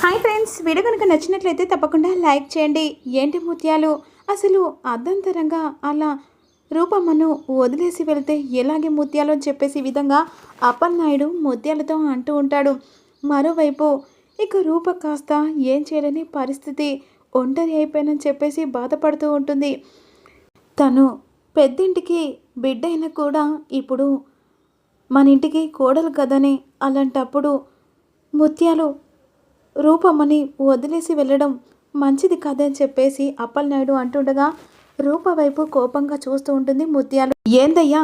Hi friends, video కనుక నచ్చినట్లయితే తప్పకుండా లైక్ చేయండి. ఏంటి ముత్యాలు అసలు అర్ధంతరంగా అలా రూపమ్మను వదిలేసి వెళ్తే ఎలాగే ముత్యాలు అని చెప్పేసి ఈ విధంగా అప్పలనాయుడు ముత్యాలతో అంటూ ఉంటాడు. మరోవైపు ఇక రూప కాస్త ఏం చేయలేని పరిస్థితి, ఒంటరి అయిపోయానని చెప్పేసి బాధపడుతూ ఉంటుంది. తను పెద్దింటికి బిడ్డ అయినా కూడా ఇప్పుడు మన ఇంటికి కోడలు కదని, అలాంటప్పుడు ముత్యాలు రూపమ్మని వదిలేసి వెళ్ళడం మంచిది కాదని చెప్పేసి అప్పలనాయుడు అంటుండగా రూప వైపు కోపంగా చూస్తూ ఉంటుంది ముత్యాలు. ఏందయ్యా,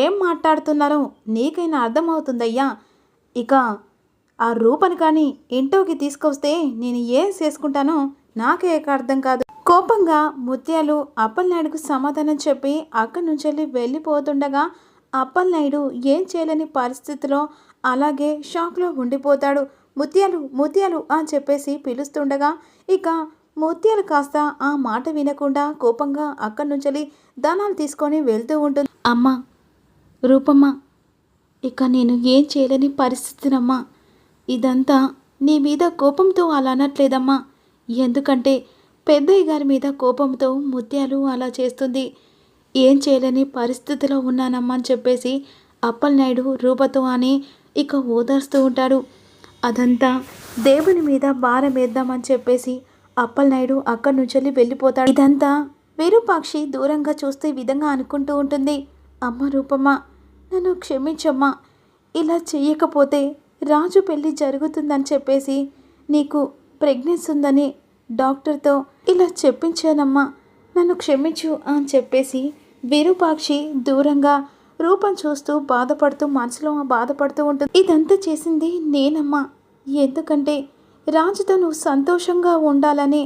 ఏం మాట్లాడుతున్నారో నీకైనా అర్థమవుతుందయ్యా? ఇక ఆ రూపని కానీ ఇంట్లోకి తీసుకొస్తే నేను ఏం చేసుకుంటానో నాకే అర్థం కాదు. కోపంగా ముత్యాలు అప్పలనాయుడుకు సమాధానం చెప్పి అక్కడి నుంచి వెళ్ళిపోతుండగా అప్పలనాయుడు ఏం చేయలేని పరిస్థితిలో అలాగే షాక్లో ఉండిపోతాడు. ముత్యాలు ముత్యాలు అని చెప్పేసి పిలుస్తుండగా ఇక ముత్యాలు కాస్త ఆ మాట వినకుండా కోపంగా అక్కడి నుంచి దానాలు తీసుకొని వెళ్తూ ఉంటుంది. అమ్మ రూపమ్మ, ఇక నేను ఏం చేయలేని పరిస్థితినమ్మా. ఇదంతా నీ మీద కోపంతో అలా అనట్లేదమ్మా, ఎందుకంటే పెద్దయ్య గారి మీద కోపంతో ముత్యాలు అలా చేస్తుంది. ఏం చేయలేని పరిస్థితిలో ఉన్నానమ్మా అని చెప్పేసి అప్పలనాయుడు రూపతో అని ఇక ఓదార్స్తూ ఉంటాడు. అదంతా దేవుని మీద భారం వేద్దామని చెప్పేసి అప్పలనాయుడు అక్కడి నుంచి వెళ్ళిపోతాడు. ఇదంతా విరూపాక్షి దూరంగా చూస్తే ఈ విధంగా అనుకుంటూ ఉంటుంది. అమ్మ రూపమ్మ, నన్ను క్షమించమ్మా. ఇలా చెయ్యకపోతే రాజు పెళ్ళి జరుగుతుందని చెప్పేసి నీకు ప్రెగ్నెన్సీ ఉందని డాక్టర్తో ఇలా చెప్పించానమ్మా, నన్ను క్షమించు అని చెప్పేసి విరూపాక్షి దూరంగా రూపం చూస్తూ బాధపడుతూ మనసులో బాధపడుతూ ఉంటుంది. ఇదంతా చేసింది నేనమ్మా, ఎందుకంటే రాజుతో నువ్వు సంతోషంగా ఉండాలని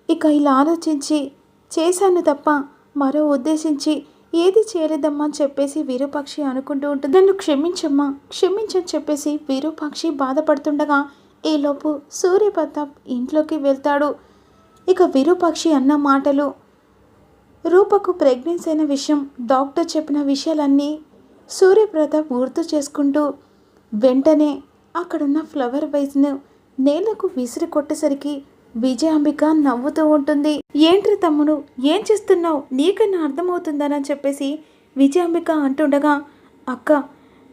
ఇక ఇలా ఆలోచించి చేశాను తప్ప మరో ఉద్దేశించి ఏది చేయలేదమ్మా అని చెప్పేసి విరూపాక్షి అనుకుంటూ ఉంటుంది. నన్ను క్షమించమ్మా, క్షమించని చెప్పేసి విరూపాక్షి బాధపడుతుండగా ఈలోపు సూర్యప్రతాప్ ఇంట్లోకి వెళ్తాడు. ఇక విరూపాక్షి అన్న మాటలు, రూపకు ప్రెగ్నెన్సీ అయిన విషయం, డాక్టర్ చెప్పిన విషయాలన్నీ సూర్యప్రతాప్ గుర్తు చేసుకుంటూ వెంటనే అక్కడున్న ఫ్లవర్ వైజ్ను నేలకు విసిరి కొట్టేసరికి విజయాంబిక నవ్వుతూ ఉంటుంది. ఏంట్రి తమ్ముడు, ఏం చేస్తున్నావు, నీకన్నా అర్థమవుతుందని చెప్పేసి విజయాంబిక అంటుండగా, అక్క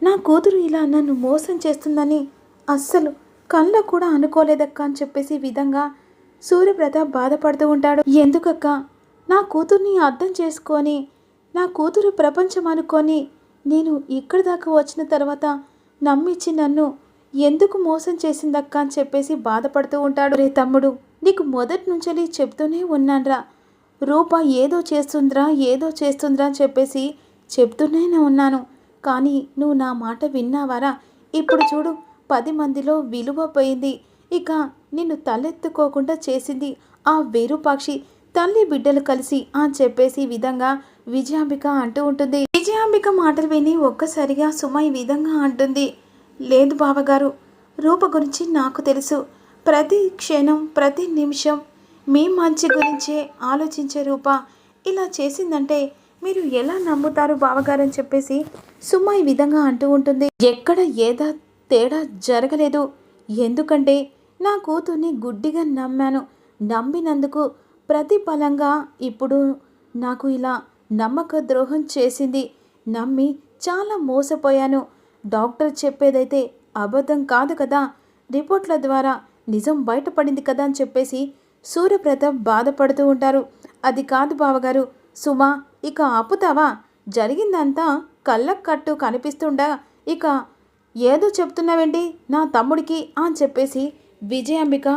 నా కూతురు ఇలా నన్ను మోసం చేస్తుందని అస్సలు కళ్ళ కూడా అనుకోలేదక్క అని చెప్పేసి విధంగా సూర్యప్రతాప్ బాధపడుతూ ఉంటాడు. ఎందుకక్క, నా కూతుర్ని అర్థం చేసుకొని నా కూతురు ప్రపంచం అనుకొని నేను ఇక్కడి దాకా వచ్చిన తర్వాత నమ్మించి నన్ను ఎందుకు మోసం చేసిందక్క అని చెప్పేసి బాధపడుతూ ఉంటాడు. రే తమ్ముడు, నీకు మొదటి నుంచి చెప్తూనే ఉన్నాన్రా, రూప ఏదో చేస్తుందిరా అని చెప్పేసి చెప్తూనే ఉన్నాను, కానీ నువ్వు నా మాట విన్నావారా? ఇప్పుడు చూడు, 10 మందిలో విలువ పోయింది. ఇక నిన్ను తలెత్తుకోకుండా చేసింది ఆ విరూపాక్షి, తల్లి బిడ్డలు కలిసి అని చెప్పేసి ఈ విధంగా విజయాంబిక అంటూ ఉంటుంది. విజయాంబిక మాటలు విని ఒక్కసారిగా సుమ ఈ విధంగా అంటుంది, లేదు బావగారు, రూప గురించి నాకు తెలుసు. ప్రతి క్షణం ప్రతి నిమిషం మీ మంచి గురించే ఆలోచించే రూప ఇలా చేసిందంటే మీరు ఎలా నమ్ముతారు బావగారు అని చెప్పేసి సుమ ఈ విధంగా అంటూ ఉంటుంది. ఎక్కడ ఏదో తేడా జరగలేదు, ఎందుకంటే నా కూతుర్ని గుడ్డిగా నమ్మాను, నమ్మినందుకు ప్రతిఫలంగా ఇప్పుడు నాకు ఇలా నమ్మక ద్రోహం చేసింది, నమ్మి చాలా మోసపోయాను. డాక్టర్ చెప్పేదైతే అబద్ధం కాదు కదా, రిపోర్ట్ల ద్వారా నిజం బయటపడింది కదా అని చెప్పేసి సూర్యప్రతాప్ బాధపడుతూ ఉంటారు. అది కాదు బావగారు, సుమ ఇక ఆపుతావా? జరిగిందంతా కళ్ళకు కట్టు కనిపిస్తుండా ఇక ఏదో చెప్తున్నావేంటి నా తమ్ముడికి అని చెప్పేసి విజయాంబిక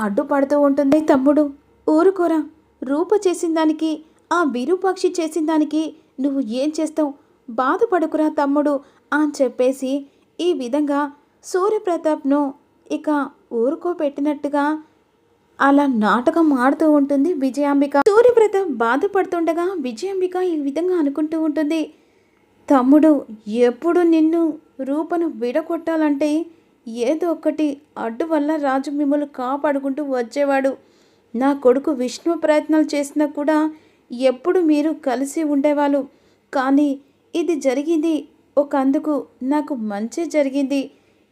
అడ్డుపడుతూ ఉంటుంది. తమ్ముడు ఊరుకోరా, రూప చేసిన దానికి ఆ విరూపాక్షి చేసిన దానికి నువ్వు ఏం చేస్తావు, బాధపడుకురా తమ్ముడు అని చెప్పేసి ఈ విధంగా సూర్యప్రతాప్ను ఇక ఊరుకోపెట్టినట్టుగా అలా నాటకం ఆడుతూ ఉంటుంది విజయాంబిక. సూర్యప్రతాప్ బాధపడుతుండగా విజయాంబిక ఈ విధంగా అనుకుంటూ ఉంటుంది, తమ్ముడు ఎప్పుడు నిన్ను రూపను విడగొట్టాలంటే ఏదో ఒకటి అడ్డు వల్ల రాజు మిమ్మల్ని కాపాడుకుంటూ వచ్చేవాడు. నా కొడుకు విష్ణు ప్రయత్నాలు చేసినా కూడా ఎప్పుడు మీరు కలిసి ఉండేవాళ్ళు, కానీ ఇది జరిగింది ఒక అందుకు నాకు మంచి జరిగింది.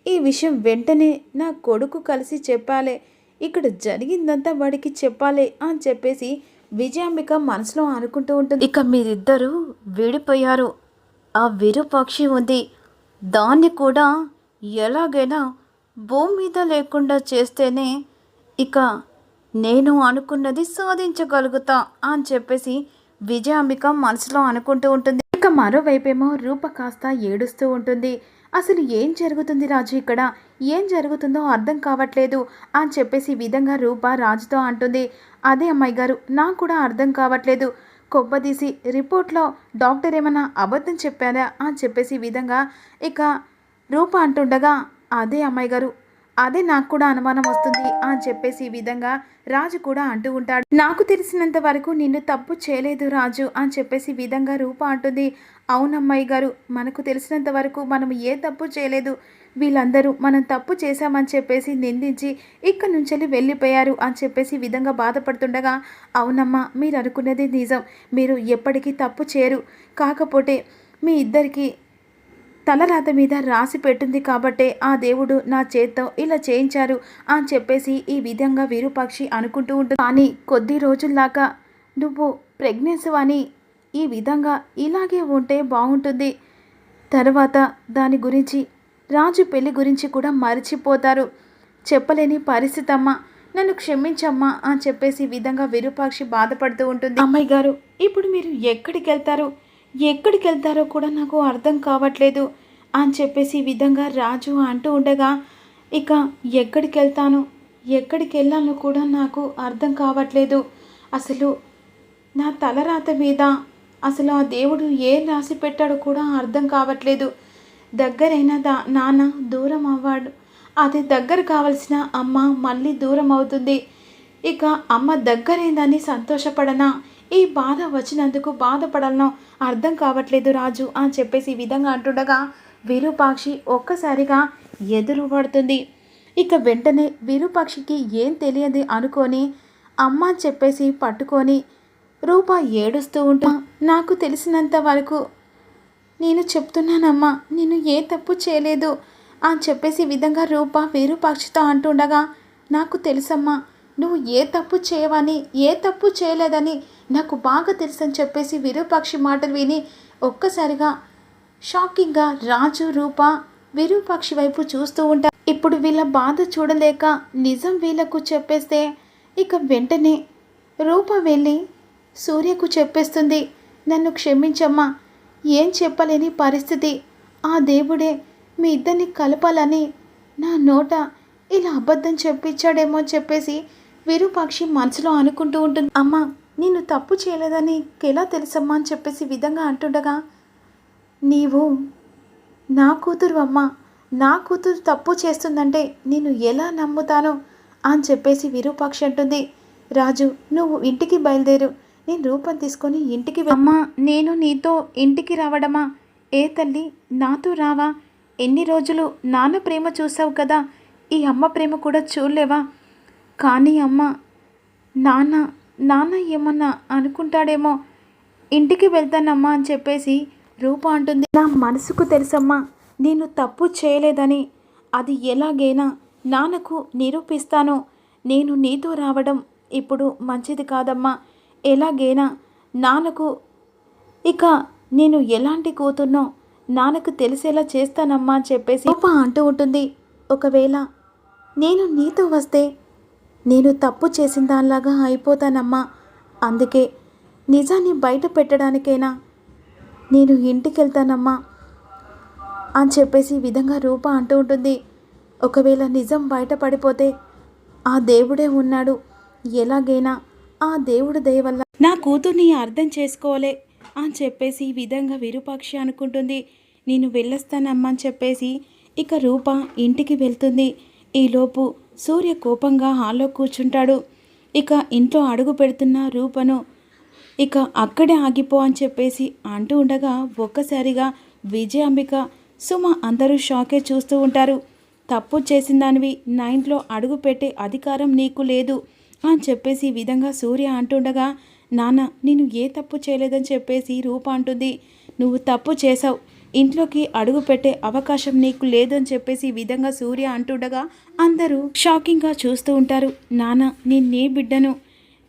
ఈ విషయం వెంటనే నా కొడుకు కలిసి చెప్పాలి, ఇక్కడ జరిగిందంతా వాడికి చెప్పాలి అని చెప్పేసి విజయాంబిక మనసులో అనుకుంటూ ఉంటుంది. ఇక మీరిద్దరూ విడిపోయారు. ఆ విరూపాక్షి ఉంది, దాన్ని కూడా ఎలాగైనా భూమి మీద లేకుండా చేస్తేనే ఇక నేను అనుకున్నది సాధించగలుగుతా అని చెప్పేసి విజయాంబిక మనసులో అనుకుంటూ ఉంటుంది. ఇక మరోవైపేమో రూప కాస్త ఏడుస్తూ ఉంటుంది. అసలు ఏం జరుగుతుంది రాజు, ఇక్కడ ఏం జరుగుతుందో అర్థం కావట్లేదు అని చెప్పేసి విధంగా రూప రాజుతో అంటుంది. అదే అమ్మాయి గారు, నాకు కూడా అర్థం కావట్లేదు. కొబ్బదీసి రిపోర్ట్లో డాక్టర్ ఏమన్నా అబద్ధం చెప్పారా అని చెప్పేసి విధంగా ఇక రూప అంటుండగా, అదే అమ్మాయి గారు, అదే నాకు కూడా అనుమానం వస్తుంది అని చెప్పేసి ఈ విధంగా రాజు కూడా అంటూ ఉంటాడు. నాకు తెలిసినంత వరకు నిన్ను తప్పు చేయలేదు రాజు అని చెప్పేసి విధంగా రూప అంటుంది. అవునమ్మాయి గారు, మనకు తెలిసినంత వరకు మనం ఏ తప్పు చేయలేదు. వీళ్ళందరూ మనం తప్పు చేశామని చెప్పేసి నిందించి ఇక్కడి నుంచి వెళ్ళిపోయారు అని చెప్పేసి విధంగా బాధపడుతుండగా, అవునమ్మా, మీరు అనుకున్నది నిజం. మీరు ఎప్పటికీ తప్పు చేయరు. కాకపోతే మీ ఇద్దరికి తలరాత మీద రాసి పెట్టింది కాబట్టే ఆ దేవుడు నా చేత్తో ఇలా చేయించారు అని చెప్పేసి ఈ విధంగా విరూపాక్షి అనుకుంటూ ఉంటుంది. కానీ కొద్ది రోజుల్లాగా నువ్వు ప్రెగ్నెన్సీ అని ఈ విధంగా ఇలాగే ఉంటే బాగుంటుంది. తర్వాత దాని గురించి రాజు పెళ్లి గురించి కూడా మర్చిపోతారు. చెప్పలేని పరిస్థితి అమ్మా, నన్ను క్షమించమ్మా అని చెప్పేసి ఈ విధంగా విరూపాక్షి బాధపడుతూ ఉంటుంది. అమ్మాయి గారు, ఇప్పుడు మీరు ఎక్కడికి వెళ్తారో కూడా నాకు అర్థం కావట్లేదు అని చెప్పేసి ఈ విధంగా రాజు అంటూ ఉండగా, ఇక ఎక్కడికి వెళ్ళాలో కూడా నాకు అర్థం కావట్లేదు. అసలు నా తలరాత మీద అసలు ఆ దేవుడు ఏం రాసి పెట్టాడో కూడా అర్థం కావట్లేదు. దగ్గరైన నాన్న దూరం అవ్వాడు, అది దగ్గర కావలసిన అమ్మ మళ్ళీ దూరం అవుతుంది. ఇక అమ్మ దగ్గరైందని సంతోషపడనా, ఈ బాధ వచ్చినందుకు బాధపడాలనో అర్థం కావట్లేదు రాజు అని చెప్పేసి ఈ విధంగా అంటుండగా విరూపాక్షి ఒక్కసారిగా ఎదురు పడుతుంది. ఇక వెంటనే విరూపాక్షికి ఏం తెలియదు అనుకొని అమ్మ అని చెప్పేసి పట్టుకొని రూప ఏడుస్తూ ఉంటా. నాకు తెలిసినంత వరకు నేను చెప్తున్నానమ్మా, నేను ఏ తప్పు చేయలేదు అని చెప్పేసి ఈ విధంగా రూప విరూపాక్షితో అంటుండగా, నాకు తెలుసమ్మా, నువ్వు ఏ తప్పు చేయవని, ఏ తప్పు చేయలేదని నాకు బాగా తెలుసని చెప్పేసి విరూపాక్షి మాటలు విని ఒక్కసారిగా షాకింగ్గా రాజు రూప విరూపాక్షి వైపు చూస్తూ ఉంటారు. ఇప్పుడు వీళ్ళ బాధ చూడలేక నిజం వీళ్ళకు చెప్పేస్తే ఇక వెంటనే రూప వెళ్ళి సూర్యకు చెప్పేస్తుంది, నన్ను క్షమించమ్మా, ఏం చెప్పలేని పరిస్థితి. ఆ దేవుడే మీ ఇద్దరిని కలపాలని నా నోట ఇలా అబద్ధం చెప్పించాడేమో అని చెప్పేసి విరూపాక్షి మనసులో అనుకుంటూ ఉంటుంది. అమ్మా, నేను తప్పు చేయలేదని ఎలా తెలుసమ్మా అని చెప్పేసి విధంగా అంటుండగా, నీవు నా కూతురు అమ్మా, నా కూతురు తప్పు చేస్తుందంటే నేను ఎలా నమ్ముతాను అని చెప్పేసి విరూపాక్షి అంటుంది. రాజు, నువ్వు ఇంటికి బయలుదేరు, నేను రూపం తీసుకొని ఇంటికి అమ్మా, నేను నీతో ఇంటికి రావడమా? ఏ తల్లి, నాతో రావా? ఎన్ని రోజులు నాన్న ప్రేమ చూసావు కదా, ఈ అమ్మ ప్రేమ కూడా చూడలేవా? కానీ అమ్మ, నాన్న ఏమన్నా అనుకుంటాడేమో, ఇంటికి వెళ్తానమ్మా అని చెప్పేసి రూప అంటుంది. నా మనసుకు తెలుసమ్మా, నేను తప్పు చేయలేదని. అది ఎలాగైనా నాన్నకు నిరూపిస్తాను. నేను నీతో రావడం ఇప్పుడు మంచిది కాదమ్మా. ఎలాగైనా నాన్నకు ఇక నేను ఎలాంటి కూతుర్నో నాన్నకు తెలిసేలా చేస్తానమ్మా అని చెప్పేసి రూప అంటూ ఉంటుంది. ఒకవేళ నేను నీతో వస్తే నేను తప్పు చేసిన దానిలాగా అయిపోతానమ్మా. అందుకే నిజాన్ని బయట పెట్టడానికైనా నేను ఇంటికి వెళ్తానమ్మా అని చెప్పేసి ఈ విధంగా రూప అంటూ ఉంటుంది. ఒకవేళ నిజం బయటపడిపోతే ఆ దేవుడే ఉన్నాడు, ఎలాగైనా ఆ దేవుడు దయ వల్ల నా కూతుర్ని అర్థం చేసుకోలే అని చెప్పేసి ఈ విధంగా విరూపాక్షి అనుకుంటుంది. నేను వెళ్ళొస్తానమ్మా అని చెప్పేసి ఇక రూప ఇంటికి వెళ్తుంది. ఈలోపు సూర్య కోపంగా హాల్లో కూర్చుంటాడు. ఇక ఇంట్లో అడుగు పెడుతున్న రూపను ఇక అక్కడే ఆగిపో అని చెప్పేసి అంటూ ఉండగా ఒక్కసారిగా విజయాంబిక, సుమ అందరూ షాకే చూస్తూ ఉంటారు. తప్పు చేసిన దానివి నా ఇంట్లో అడుగు పెట్టే అధికారం నీకు లేదు అని చెప్పేసి ఈ విధంగా సూర్య అంటుండగా, నాన్న, నేను ఏ తప్పు చేయలేదని చెప్పేసి రూప అంటుంది. నువ్వు తప్పు చేసావు, ఇంట్లోకి అడుగు పెట్టే అవకాశం నీకు లేదని చెప్పేసి ఈ విధంగా సూర్య అంటుండగా అందరూ షాకింగ్గా చూస్తూ ఉంటారు. నాన్న, నీ బిడ్డను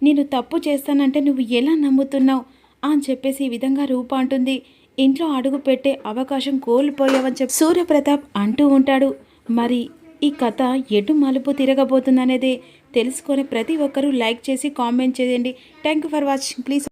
నేను తప్పు చేస్తానంటే నువ్వు ఎలా నమ్ముతున్నావు అని చెప్పేసి ఈ విధంగా రూప అంటుంది. ఇంట్లో అడుగు పెట్టే అవకాశం కోల్పోయావని చెప్పి సూర్యప్రతాప్ అంటూ ఉంటాడు. మరి ఈ కథ ఎటు మలుపు తిరగబోతుందనేది తెలుసుకొని ప్రతి ఒక్కరూ లైక్ చేసి కామెంట్ చేయండి. Thank you for watching. Please